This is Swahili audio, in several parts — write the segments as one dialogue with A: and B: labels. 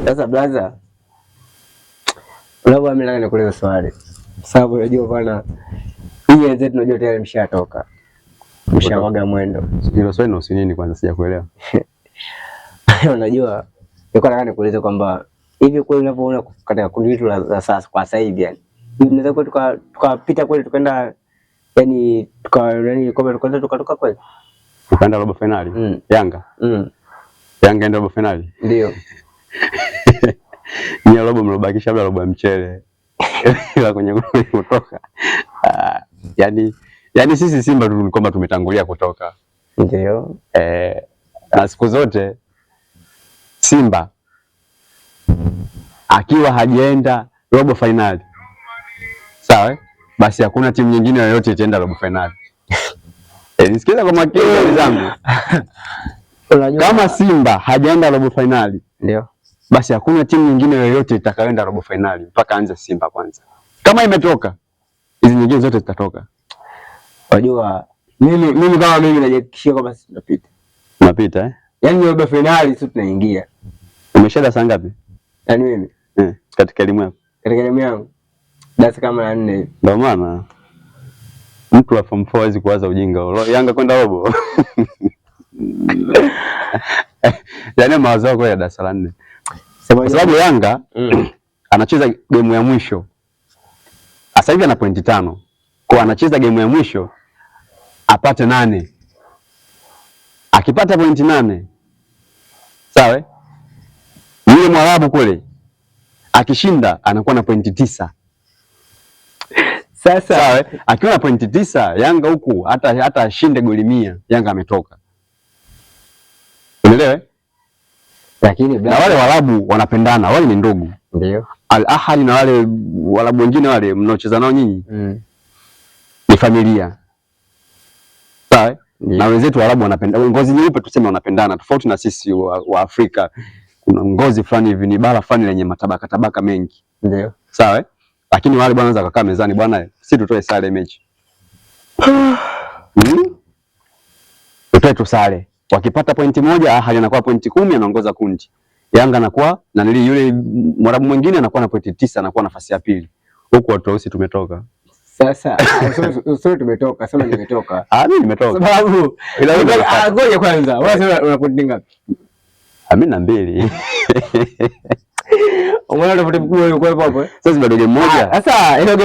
A: Sasa blaza, labda mimi nataka nikuulize swali. Sababu unajua bwana, hii wenzetu tunajua tayari mshatoka. Mshawaga mwendo.
B: Hilo swali na usinini kwanza sijakuelewa.
A: Unajua, nilikuwa nataka nikuulize kwamba hivi kweli unapoona katika kundi letu la sasa kwa sasa hivi yani. Tunaweza kweli tukapita kweli tukaenda yani kombe tukatoka kweli.
B: Ukaenda robo finali? Yanga. Yanga ndio robo finali.
A: Ndio.
B: Ni robo mlobakisha labda robo ya mchele. Ila kwenye kutoka. Yani sisi Simba tu kwamba tumetangulia kutoka.
A: Ndio.
B: Na siku zote Simba akiwa hajaenda robo finali, sawa, basi hakuna timu nyingine yoyote itaenda robo finali. Nisikiza kwa makini zangu. Kama Simba hajaenda robo finali,
A: ndio,
B: basi hakuna timu nyingine yoyote itakayoenda robo finali mpaka anze Simba kwanza. Kama imetoka, hizi nyingine zote zitatoka.
A: Unajua mimi kama mimi najihakikishia kwamba sisi tunapita.
B: Tunapita
A: Yaani robo finali sisi tunaingia.
B: Umeshaenda saa ngapi?
A: Yaani mimi
B: katika elimu yako.
A: Katika elimu yangu darasa kama la 4 hivi.
B: Ndio maana mtu wa form 4 hawezi kuwaza ujinga. Yanga kwenda robo. Yaani mawazo yako ya darasa la 4. Kwa sababu Yanga anacheza game ya mwisho. Sasa hivi ana pointi 5. Kwa anacheza game ya mwisho apate 8. Akipata pointi 8, sawa? Yule Mwarabu kule akishinda anakuwa na pointi 9. Sasa sawa, akiwa na pointi 9, Yanga huku hata ashinde goli 100, Yanga ametoka. Unaelewa? Lakini na wale Waarabu wanapendana, wale ni ndugu.
A: Ndio.
B: Al Ahly na wale Waarabu wengine wale mnaocheza nao nyinyi ni familia. Sawa? Na wenzetu Waarabu wanapendana. Ngozi nyeupe tuseme wanapendana, tofauti na sisi wa Afrika. Kuna ngozi fulani hivi ni bara fulani lenye matabaka mengi.
A: Ndio.
B: Sawa? Lakini wale bwana wakakaa mezani, bwana sisi tutoe sare mechi. Tutoe tu sare. Wakipata pointi 1, Ahly anakuwa pointi 10, anaongoza kundi. Yanga anakuwa na yule Mwarabu mwingine anakuwa na pointi 9, anakuwa nafasi ya pili. Huko watu weusi tumetoka.
A: Sasa sio tumetoka, sema nimetoka.
B: Mimi nimetoka.
A: Sababu ngoja kwanza. Wewe una pointi ngapi?
B: Mimi na 2.
A: Umeona tofauti mkubwa yuko hapo.
B: Sasa bado game moja.
A: Sasa ile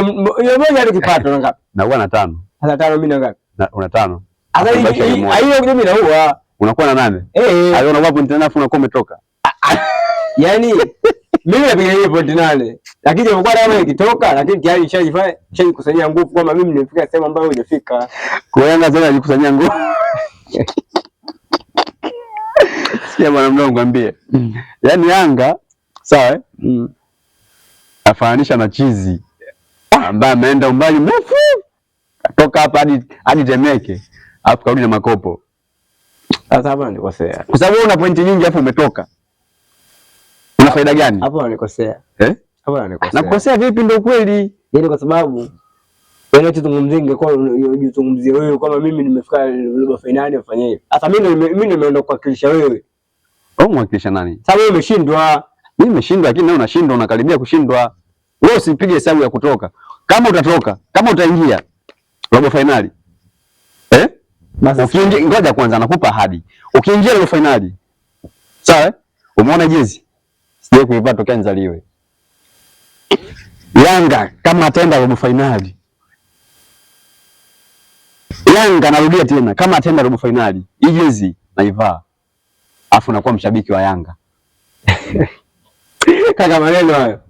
A: moja hadi kipato ngapi?
B: Na huwa na 5.
A: Sasa 5 mimi na ngapi?
B: Una 5.
A: Sasa hiyo mimi na huwa
B: unakuwa na 8. Hayo unakuwa pointi 8 unakuwa umetoka.
A: Yaani mimi napiga hiyo pointi 8. Lakini japokuwa kama ikitoka, lakini tayari nishajikusanyia nguvu kwamba mimi nimefika sehemu ambayo hujafika.
B: Kwa Yanga zana alikusanyia nguvu. Sikia bwana mdogo ngwambie. Yaani Yanga sawa afananisha na chizi ambaye ameenda umbali mrefu katoka hapa hadi Temeke alafu karudi na makopo.
A: Sasa hapa nilikosea.
B: Kwa sababu una pointi nyingi alafu umetoka. Una faida gani?
A: Hapo nilikosea. Hapo nilikosea.
B: Nakosea vipi ndio kweli?
A: Yaani kwa sababu wewe tuzungumzie ingekuwa unazungumzia wewe kama mimi nimefika robo finali ufanye hivi. Sasa mimi nimeenda kuwakilisha wewe.
B: Au mwakilisha nani?
A: Sasa wewe umeshindwa.
B: Mimi nimeshindwa lakini wewe unashindwa, unakaribia kushindwa. Wewe usipige hesabu ya kutoka. Kama utatoka, kama utaingia robo finali. Basi ukiingia, ngoja kwanza nakupa ahadi. Ukiingia robo finali. Sawa? Umeona jezi? Sije kuivaa tokea nizaliwe. Yanga kama ataenda robo finali. Yanga narudia tena, kama ataenda robo finali, hii jezi naivaa. Afu nakuwa mshabiki wa Yanga.
A: Kaka maneno hayo.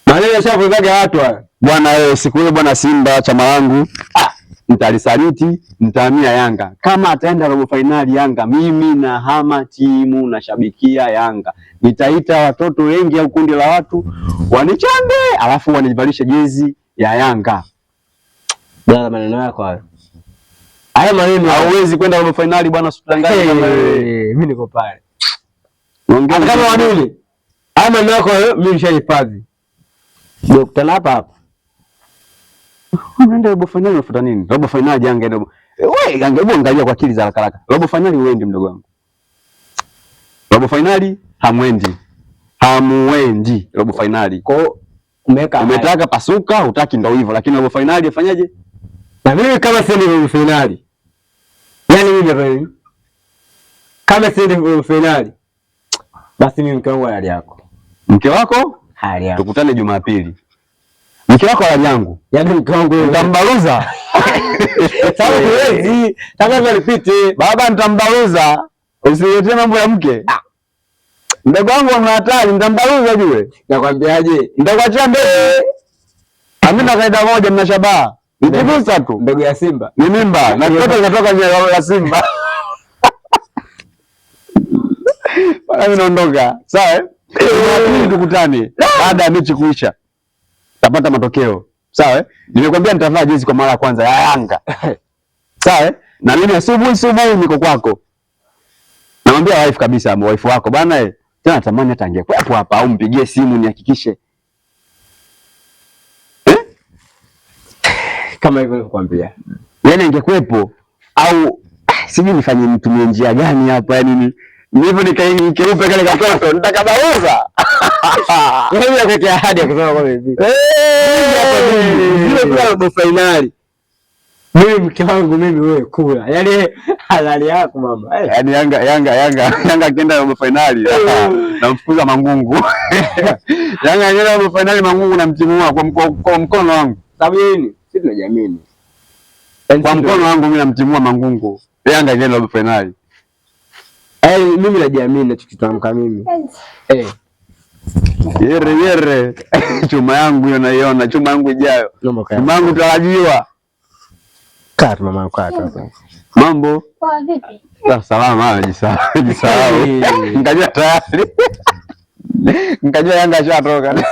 A: Maneno shafuzaga watu hayo.
B: Bwana wewe siku ile bwana Simba chama langu nitalisaliti, nitahamia Yanga. Kama ataenda robo finali Yanga, mimi na hama timu na shabikia Yanga. Nitaita watoto wengi au kundi la watu wanichambe, alafu wanivalishe jezi ya Yanga.
A: Bwana maneno yako hayo. Haya maneno
B: hauwezi kwenda robo finali bwana, usitanganye kama wewe.
A: Mimi niko pale.
B: Ongea
A: kama waduni. Haya maneno yako mimi nishahifadhi. Ndio kutana hapa.
B: Unaenda robo finali unafuta nini? Robo finali Yanga ndio. Wewe Yanga hebu angalia kwa akili za haraka. Robo finali uendi mdogo wangu. Robo finali hamwendi. Hamuendi robo finali.
A: Kwa
B: umetaka pasuka, hutaki ndio hivyo, lakini robo finali afanyaje?
A: Na mimi kama siendi robo finali. Yaani mimi kama siendi robo finali. Basi mimi mke wangu hali yako.
B: Mke wako?
A: Hali yako.
B: Tukutane Jumapili. Mke wako hali yangu.
A: Yaani mke wangu
B: nitambaruza.
A: Sawa huwezi. Tangaza nipite.
B: Baba nitambaruza. Usiletee mambo ya mke. Mdogo wangu ana hatari, nitambaruza jue.
A: Nakwambiaje?
B: Nitakuachia mbele. Amina kaida moja mna shabaha. Nikigusa tu.
A: Mbegu ya Simba.
B: Ni mimba. Na mtoto inatoka nje ya Simba. Mimi naondoka. Sawa? Jumapili tukutane. Baada ya mechi kuisha. Tapata matokeo. Sawa? Nimekwambia nitavaa jezi kwa mara ya kwanza ya Yanga. Sawa? Na mimi asubuhi niko kwako. Namwambia wife kabisa, wife wako bwana tena natamani hata angekuwepo hapa au mpigie simu nihakikishe.
A: Kama hivyo nilikwambia.
B: Yaani angekuwepo au sijui nifanye nitumie njia gani hapa yani hivyo nikeupe kale katoto nitakabauza.
A: Mimi nakuwekea ahadi ya kusema kwamba hivi. Ndio kwa robo finali. Mimi mke wangu mimi wewe kula. Yaani halali yako mama.
B: Yaani Yanga akienda robo finali namfukuza Mangungu. Yanga akienda robo finali Mangungu namtimua kwa mkono wangu.
A: Sababu nini? Sisi tunajiamini.
B: Kwa mkono wangu mimi namtimua Mangungu. Yanga akienda robo finali.
A: Mimi najiamini nachokitamka mimi.
B: Yere. Chuma yangu hiyo naiona, chuma yangu ijayo. Chuma yangu tarajiwa.
A: Kaa mama kaa hapa.
B: Mambo?
C: Poa vipi?
B: Salama, jisahau. Nikajua tayari. Nikajua Yanga shatoka.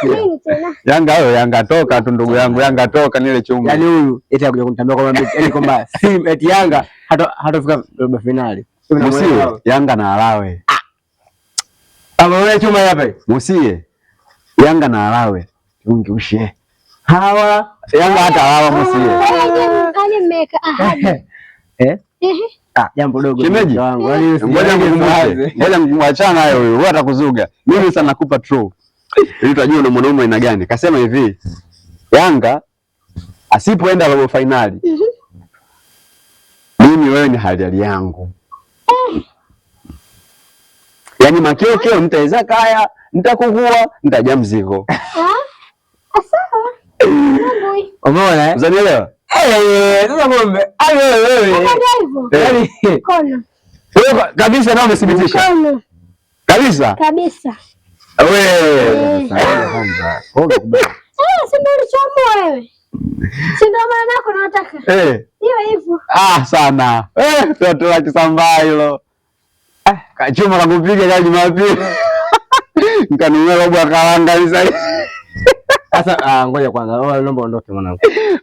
B: Yanga toka tu ndugu yangu, Yanga toka nile chuma.
A: Yaani huyu eti akuja kunitambia kwamba eti Yanga hatafika robo finali.
B: Musie Yanga na Alawe.
A: Wewe chuma hapa.
B: Musie Yanga na Alawe. Ungeushe.
A: Hawa
B: Yanga hata hawa Musie.
C: Kani mmeka ahadi.
A: Jambo dogo
B: wangu. Ngoja ngumwachana nayo huyo. Wewe atakuzuga. Mimi sana nakupa true. Ili utajua na mwanaume aina gani. Kasema hivi. Yanga asipoenda robo finali. Mimi wewe ni hali yangu. Yaani makeo mtaweza kaya, nitakugua, nitaja mzigo.
C: Sawa.
A: Umeona?
B: Unanielewa?
A: Sasa ngombe. Wewe.
C: Yaani kono.
B: Wewe kabisa nao umethibitisha.
C: Kono.
B: Kabisa?
C: Kabisa.
B: Wewe.
C: Si ndio ulichoamua wewe? Si ndio maana yako nataka. Hiyo hivyo.
B: Sana. Toto la Kisambaa hilo. Kachuma la kupiga kali Jumapili. Nikanunua robo ya karanga sasa.
A: Sasa ngoja kwanza. Wewe naomba ondoke mwanangu.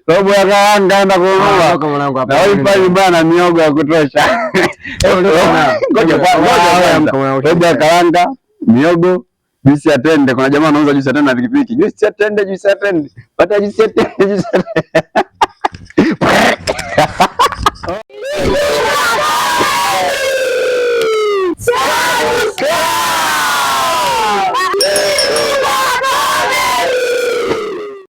B: Robo ya karanga enda kununua.
A: Ondoka mwanangu hapa.
B: Na wewe pale bana miogo ya kutosha. Ngoja robo ya karanga, miogo, juisi ya tende. Kuna jamaa anauza juisi ya tende na pikipiki. Juisi ya tende. Pata juisi ya tende.